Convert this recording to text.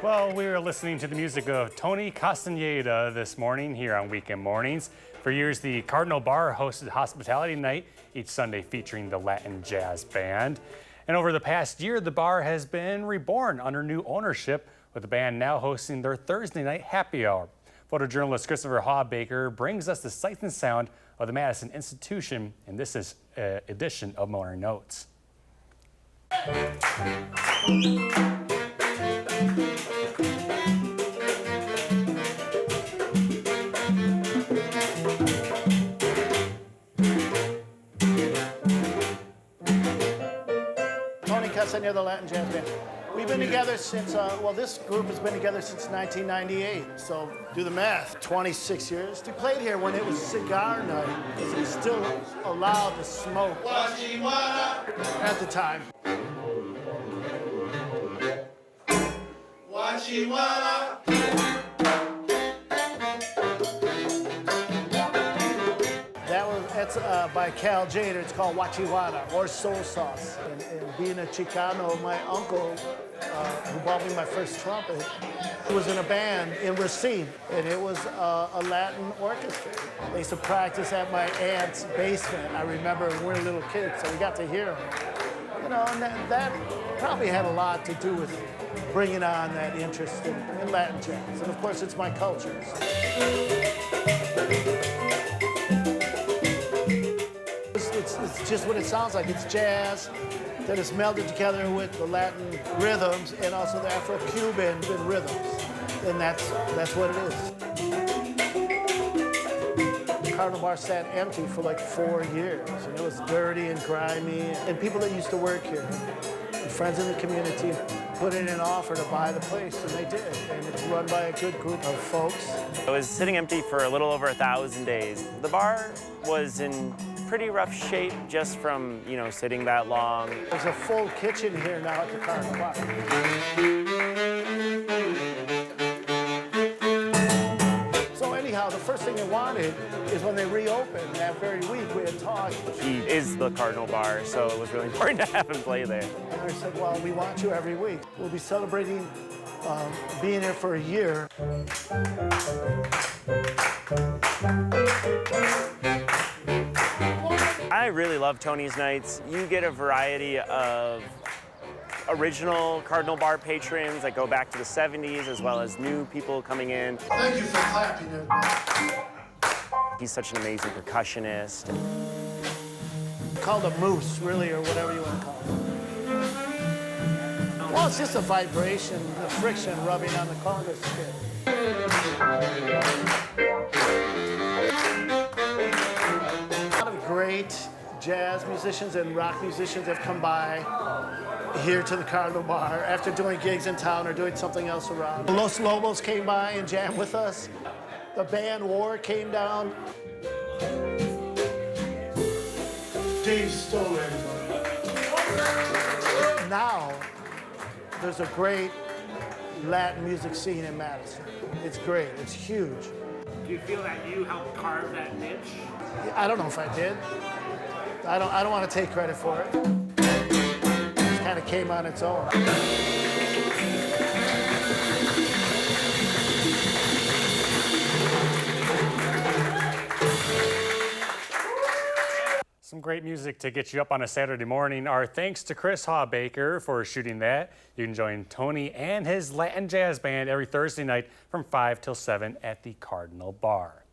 Well, we were listening to the music of Tony Castaneda this morning here on Weekend Mornings. For years, the Cardinal Bar hosted Hospitality Night each Sunday featuring the Latin Jazz Band. And over the past year, the bar has been reborn under new ownership, with the band now hosting their Thursday night happy hour. Photojournalist Christopher Hawbaker brings us the sights and sound of the Madison Institution in this edition of Morning Notes. Tony Castaneda, the Latin Jazz Band. We've been together since, well, this group has been together since 1998. So do the math, 26 years. We played here when it was cigar night, because it was still allowed to smoke at the time. That's by Cal Jader. It's called Wachiwana, or Soul Sauce. And being a Chicano, my uncle, who bought me my first trumpet, was in a band in Racine, and it was a Latin orchestra. They used to practice at my aunt's basement. I remember when we were little kids, so we got to hear them. You know, and that probably had a lot to do with bringing on that interest in Latin jazz. And of course, it's my culture. It's just what it sounds like. It's jazz that is melded together with the Latin rhythms and also the Afro-Cuban rhythms. And that's what it is. The Cardinal Bar sat empty for like 4 years, and it was dirty and grimy. And people that used to work here, and friends in the community, put in an offer to buy the place, and they did. And it's run by a good group of folks. It was sitting empty for a little over 1,000 days. The bar was in pretty rough shape just from, you know, sitting that long. There's a full kitchen here now at the Cardinal Bar. So anyhow, the first thing they wanted is when they reopened that very week, we had talked. He is the Cardinal Bar, so it was really important to have him play there. And I said, well, we want you every week. We'll be celebrating being here for a year. I really love Tony's nights. You get a variety of original Cardinal Bar patrons that go back to the 70s, as well as new people coming in. Thank you for clapping, everybody. He's such an amazing percussionist. Called a moose, really, or whatever you want to call it. Well, it's just a vibration, the friction rubbing on the conga stick. A lot of great jazz musicians and rock musicians have come by here to the Cardinal Bar after doing gigs in town or doing something else around. Los Lobos came by and jammed with us. The band War came down. Dave Stoller. Now, there's a great Latin music scene in Madison. It's great, it's huge. Do you feel that you helped carve that niche? I don't know if I did. I don't want to take credit for it. It just kind of came on its own. Some great music to get you up on a Saturday morning. Our thanks to Chris Hawbaker for shooting that. You can join Tony and his Latin Jazz Band every Thursday night from 5 till 7 at the Cardinal Bar.